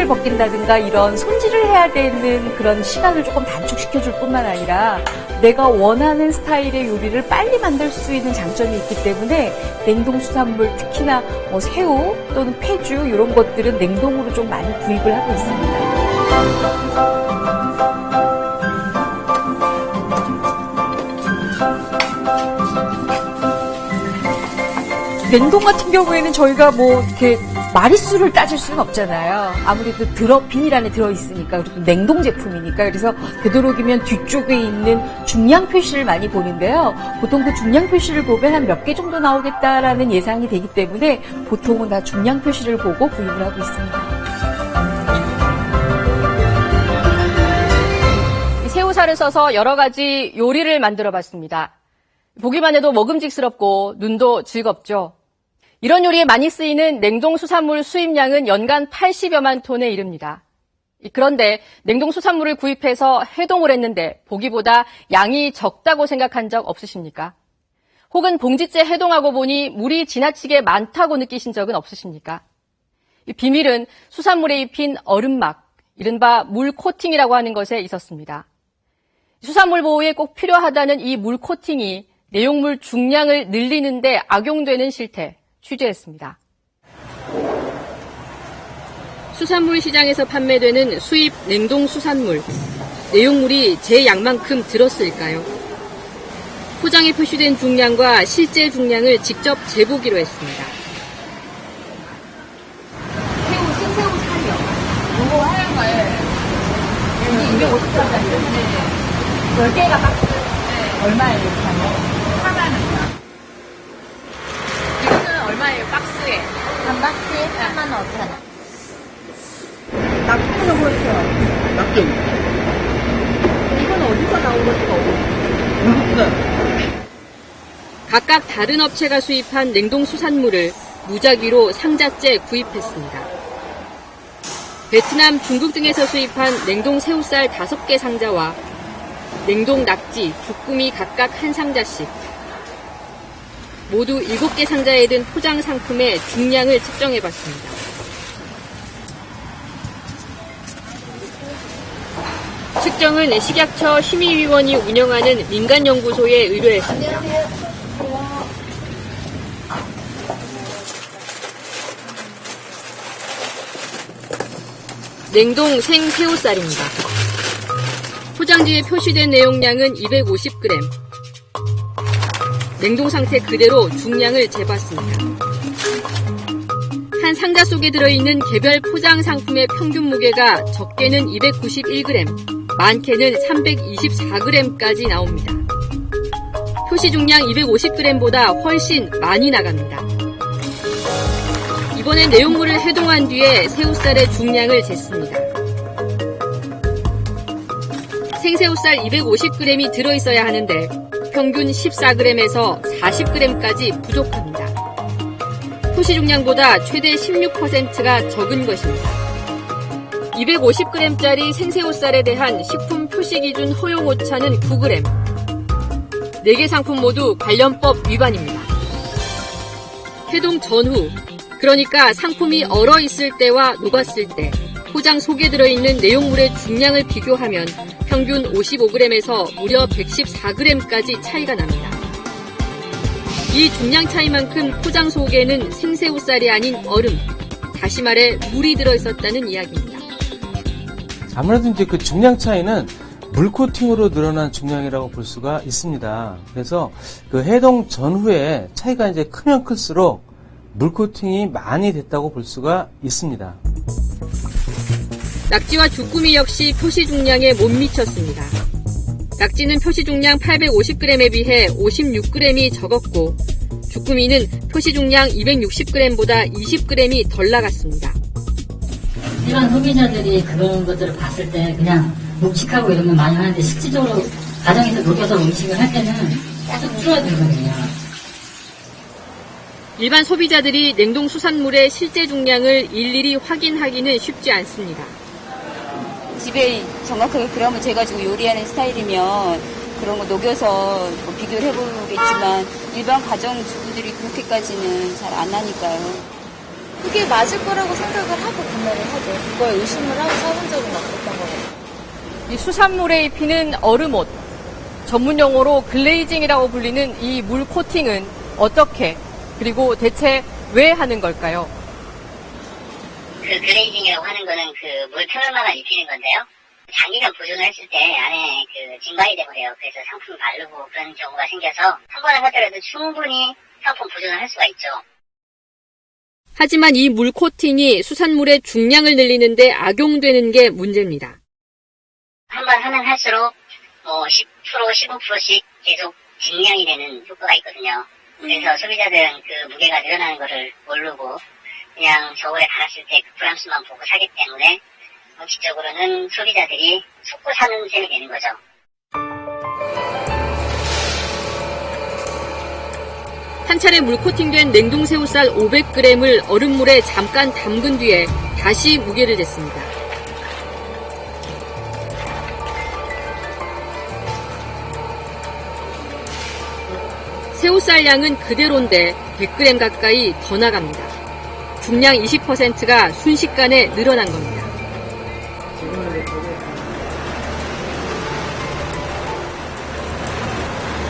껍질을 벗긴다든가 이런 손질을 해야 되는 그런 시간을 조금 단축시켜줄 뿐만 아니라 내가 원하는 스타일의 요리를 빨리 만들 수 있는 장점이 있기 때문에 냉동 수산물, 특히나 뭐 새우 또는 폐주 이런 것들은 냉동으로 좀 많이 구입을 하고 있습니다. 냉동 같은 경우에는 저희가 뭐 이렇게 마리수를 따질 수는 없잖아요. 아무래도 비닐 안에 들어있으니까, 그리고 냉동 제품이니까. 그래서 되도록이면 뒤쪽에 있는 중량 표시를 많이 보는데요. 보통 그 중량 표시를 보면 한 몇 개 정도 나오겠다라는 예상이 되기 때문에 보통은 다 중량 표시를 보고 구입을 하고 있습니다. 새우살을 써서 여러 가지 요리를 만들어 봤습니다. 보기만 해도 먹음직스럽고 눈도 즐겁죠. 이런 요리에 많이 쓰이는 냉동 수산물 수입량은 연간 80여만 톤에 이릅니다. 그런데 냉동 수산물을 구입해서 해동을 했는데 보기보다 양이 적다고 생각한 적 없으십니까? 혹은 봉지째 해동하고 보니 물이 지나치게 많다고 느끼신 적은 없으십니까? 이 비밀은 수산물에 입힌 얼음막, 이른바 물 코팅이라고 하는 것에 있었습니다. 수산물 보호에 꼭 필요하다는 이 물 코팅이 내용물 중량을 늘리는 데 악용되는 실태 취재했습니다. 수산물 시장에서 판매되는 수입 냉동 수산물, 내용물이 제 양만큼 들었을까요? 포장에 표시된 중량과 실제 중량을 직접 재보기로 했습니다. 생새우 살이요. 요거 하얀 거에 여기 250g짜리 10개가 박스. 얼마예요, 이렇게 하면? 4만 원. 이거는 얼마예요, 박스에? 한 박스에 4만 5천 원. 낙지는 그렇죠. 낙지. 이건 어디서 나온 것도 각각 다른 업체가 수입한 냉동 수산물을 무작위로 상자째 구입했습니다. 베트남, 중국 등에서 수입한 냉동 새우살 5개 상자와 냉동 낙지, 주꾸미 각각 한 상자씩. 모두 7개 상자에 든 포장 상품의 중량을 측정해봤습니다. 측정은 식약처 심의위원이 운영하는 민간연구소에 의뢰했습니다. 냉동 생새우살입니다. 포장지에 표시된 내용량은 250g. 냉동 상태 그대로 중량을 재봤습니다. 한 상자 속에 들어있는 개별 포장 상품의 평균 무게가 적게는 291g, 많게는 324g까지 나옵니다. 표시 중량 250g보다 훨씬 많이 나갑니다. 이번엔 내용물을 해동한 뒤에 새우살의 중량을 쟀습니다. 생새우살 250g이 들어있어야 하는데 평균 14g에서 40g까지 부족합니다. 표시 중량보다 최대 16%가 적은 것입니다. 250g짜리 생새우살에 대한 식품 표시기준 허용 오차는 9g. 4개 상품 모두 관련법 위반입니다. 해동 전후, 그러니까 상품이 얼어 있을 때와 녹았을 때 포장 속에 들어있는 내용물의 중량을 비교하면 평균 55g에서 무려 114g까지 차이가 납니다. 이 중량 차이만큼 포장 속에는 생새우살이 아닌 얼음, 다시 말해 물이 들어있었다는 이야기입니다. 아무래도 이제 그 중량 차이는 물 코팅으로 늘어난 중량이라고 볼 수가 있습니다. 그래서 그 해동 전후에 차이가 이제 크면 클수록 물 코팅이 많이 됐다고 볼 수가 있습니다. 낙지와 주꾸미 역시 표시 중량에 못 미쳤습니다. 낙지는 표시 중량 850g에 비해 56g이 적었고 주꾸미는 표시 중량 260g보다 20g이 덜 나갔습니다. 일반 소비자들이 그런 것들을 봤을 때 그냥 묵직하고 이런 건 많이 하는데 실질적으로 가정에서 녹여서 음식을 할 때는 계속 줄어들거든요. 일반 소비자들이 냉동 수산물의 실제 중량을 일일이 확인하기는 쉽지 않습니다. 집에 정확하게 그램을 재가지고 요리하는 스타일이면 그런 거 녹여서 뭐 비교를 해보겠지만 일반 가정주부들이 그렇게까지는 잘 안 하니까요. 그게 맞을 거라고 생각을 하고 구매를 하죠. 그걸 의심을 하고 사본 적은 없었던 것 같아요. 이 수산물에 입히는 얼음옷, 전문 용어로 글레이징이라고 불리는 이 물 코팅은 어떻게 그리고 대체 왜 하는 걸까요? 그 글레이징이라고 하는 거는 그 물 표면만 입히는 건데요. 장기간 보존을 했을 때 안에 그 증발이 돼버려요. 그래서 상품을 바르고 그런 경우가 생겨서 한 번에 하더라도 충분히 상품 보존을 할 수가 있죠. 하지만 이 물 코팅이 수산물의 중량을 늘리는데 악용되는 게 문제입니다. 한 번 하면 할수록 10%, 15%씩 계속 증량이 되는 효과가 있거든요. 그래서 소비자들은 그 무게가 늘어나는 거를 모르고 그냥 저울에 갈았을 때 그 그램수만 보고 사기 때문에 원칙적으로는 소비자들이 속고 사는 셈이 되는 거죠. 한 차례 물 코팅된 냉동 새우살 500g을 얼음물에 잠깐 담근 뒤에 다시 무게를 쟀습니다. 새우살 양은 그대로인데 100g 가까이 더 나갑니다. 중량 20%가 순식간에 늘어난 겁니다.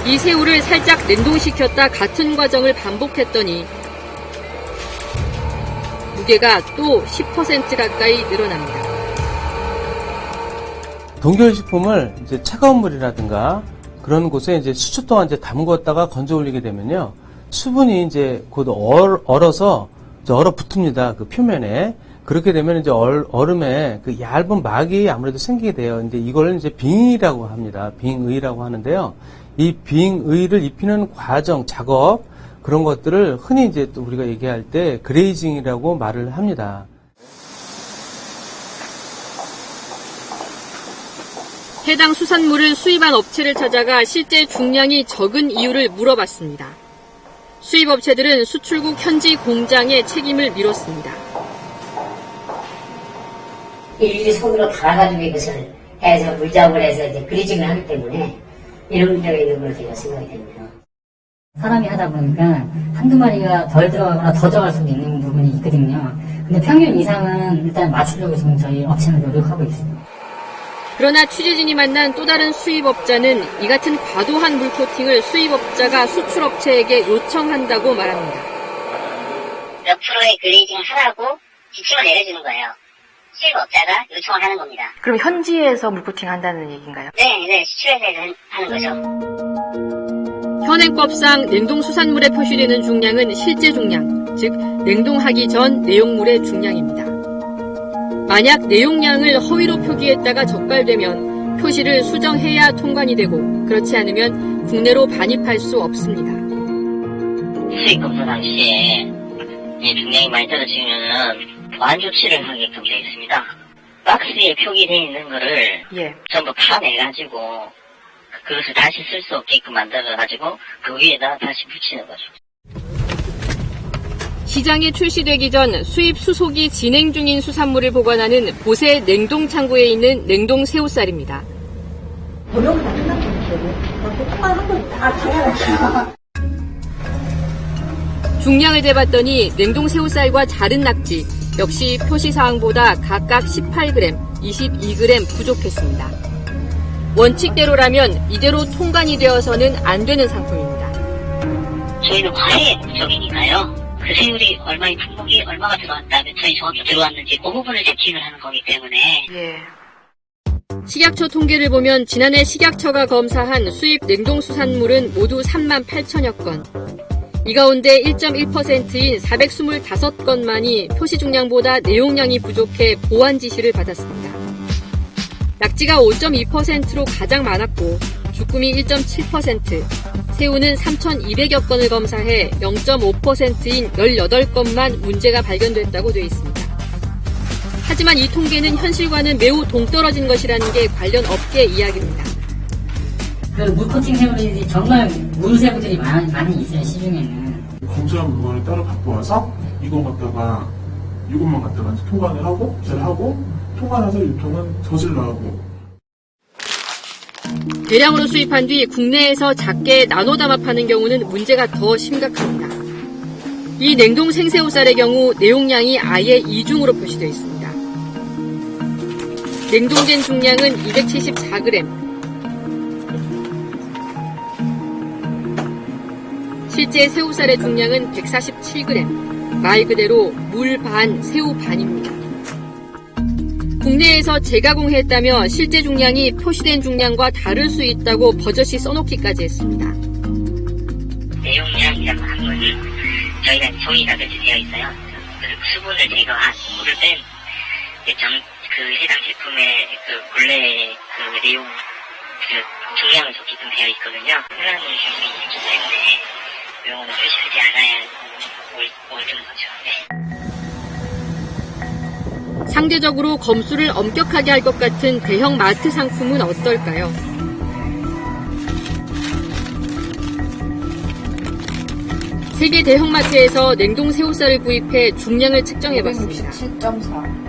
이 새우를 살짝 냉동시켰다 같은 과정을 반복했더니 무게가 또 10% 가까이 늘어납니다. 동결식품을 이제 차가운 물이라든가 그런 곳에 이제 수초 동안 이제 담궜다가 건져 올리게 되면요. 수분이 이제 곧 얼어서 이제 얼어붙습니다. 그 표면에. 그렇게 되면 이제 얼음에 그 얇은 막이 아무래도 생기게 돼요. 근데 이걸 이제 빙의라고 합니다. 빙의라고 하는데요. 이 빙의를 입히는 과정, 작업, 그런 것들을 흔히 이제 또 우리가 얘기할 때 그레이징이라고 말을 합니다. 해당 수산물을 수입한 업체를 찾아가 실제 중량이 적은 이유를 물어봤습니다. 수입 업체들은 수출국 현지 공장의 책임을 미뤘습니다. 일일이 손으로 달아가지고 이것을 해서 물작업을 해서 이제 그리징을 하기 때문에 이런 문제가 있는 걸로 제가 생각이 됩니다. 사람이 하다 보니까 한두 마리가 덜 들어가거나 더 들어갈 수도 있는 부분이 있거든요. 근데 평균 이상은 일단 맞추려고 지금 저희 업체는 노력하고 있습니다. 그러나 취재진이 만난 또 다른 수입업자는 이 같은 과도한 물코팅을 수입업자가 수출업체에게 요청한다고 말합니다. 몇 프로의 그레이징 하라고 지침을 내려주는 거예요. 수입업자가 요청을 하는 겁니다. 그럼 현지에서 물코팅 한다는 얘기인가요? 네, 수출해서 하는 거죠. 현행법상 냉동 수산물에 표시되는 중량은 실제 중량, 즉 냉동하기 전 내용물의 중량입니다. 만약 내용량을 허위로 표기했다가 적발되면 표시를 수정해야 통관이 되고 그렇지 않으면 국내로 반입할 수 없습니다. 수입 검사 당시에 이 중량이 많이 떨어지면은 보안 조치를 하게끔 되어 있습니다. 박스에 표기되어 있는 거를 전부 파내가지고 그것을 다시 쓸 수 없게끔 만들어가지고 그 위에다 다시 붙이는 거죠. 시장에 출시되기 전 수입 수속이 진행 중인 수산물을 보관하는 보세 냉동 창고에 있는 냉동 새우살입니다. 중량을 재봤더니 냉동 새우살과 자른 낙지 역시 표시사항보다 각각 18g, 22g 부족했습니다. 원칙대로라면 이대로 통관이 되어서는 안 되는 상품입니다. 저희는 과외의 목적이니까요. 그 새우리 얼마의 품목이 얼마가 들어왔다, 몇 천이 정확히 들어왔는지 그 부분을 체킹을 하는 거기 때문에. 식약처 통계를 보면 지난해 식약처가 검사한 수입 냉동수산물은 모두 3만 8천여 건. 이 가운데 1.1%인 425건만이 표시 중량보다 내용량이 부족해 보완 지시를 받았습니다. 낙지가 5.2%로 가장 많았고 주꾸미 1.7%, 새우는 3,200여 건을 검사해 0.5%인 18건만 문제가 발견됐다고 되어 있습니다. 하지만 이 통계는 현실과는 매우 동떨어진 것이라는 게 관련 업계 이야기입니다. 그 물코팅 새우들이 정말 물새우들이 많이 있어요, 시중에는. 검수한 물건을 따로 갖고 와서 이것만 갖다가 이제 통관을 하고, 잘 하고, 통관해서 유통은 저질러 하고. 대량으로 수입한 뒤 국내에서 작게 나눠 담아 파는 경우는 문제가 더 심각합니다. 이 냉동 생새우살의 경우 내용량이 아예 이중으로 표시되어 있습니다. 냉동된 중량은 274g, 실제 새우살의 중량은 147g, 말 그대로 물 반, 새우 반입니다. 국내에서 재가공했다며 실제 중량이 표시된 중량과 다를 수 있다고 버젓이 써놓기까지 했습니다. 내용량이라고 하면 저희가 종이가 그렇게 되어 있어요. 그리고 수분을 제거한 물을 뺀 그 해당 제품의 그 본래 그 내용 그 중량을 적게끔 되어 있거든요. 혼란을 줄수 있기 때문에 이거는 표시하지 않아야 옳은 거죠. 네. 상대적으로 검수를 엄격하게 할 것 같은 대형 마트 상품은 어떨까요? 세계 대형마트에서 냉동 새우살을 구입해 중량을 측정해봤습니다. 67.4.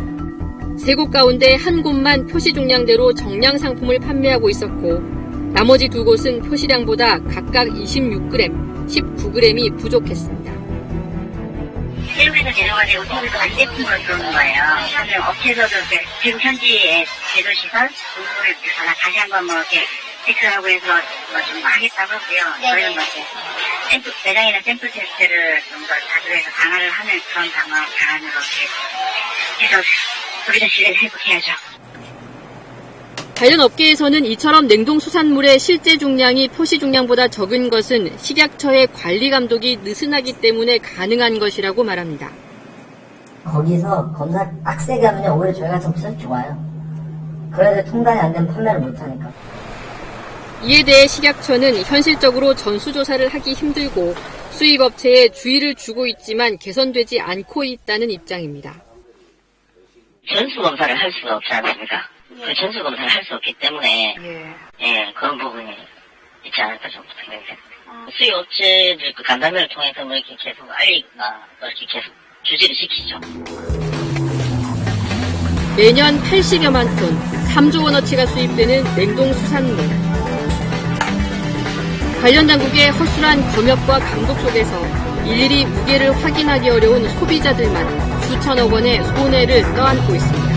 세 곳 가운데 한 곳만 표시 중량대로 정량 상품을 판매하고 있었고 나머지 두 곳은 표시량보다 각각 26g, 19g이 부족했습니다. 새우에서 제조가지고 새우에서 완제품으로 들어오는 거예요. 그러면 업체에서도 지금 현지의 제조시설 공부를 다시 한번 뭐 이렇게 체크하고 해서 뭐 좀 하겠다고 하고요. 저희는 뭐 이렇게 샘플, 매장이나 샘플 테스트를 좀 더 자주 해서 강화를 하는 그런 방안으로 이렇게 해서 우리는 실내를 회복해야죠. 관련 업계에서는 이처럼 냉동 수산물의 실제 중량이 표시 중량보다 적은 것은 식약처의 관리 감독이 느슨하기 때문에 가능한 것이라고 말합니다. 거기서 검사 빡세게 하면 오히려 저희 같은 업체는 좋아요. 그래도 통단이 안 되면 판매를 못하니까. 이에 대해 식약처는 현실적으로 전수조사를 하기 힘들고 수입업체에 주의를 주고 있지만 개선되지 않고 있다는 입장입니다. 전수검사를 할 수가 없지 않습니까? 그 전수검사를 할 수 없기 때문에 그런 부분이 있지 않을까 좀 생각이 됩니다. 수입업체들 그 간담회를 통해서 뭐 이렇게 계속 알리거나 이렇게 계속 주지를 시키죠. 매년 80여만 톤, 3조 원어치가 수입되는 냉동 수산물. 관련 당국의 허술한 검역과 감독 속에서 일일이 무게를 확인하기 어려운 소비자들만 수천억 원의 손해를 떠안고 있습니다.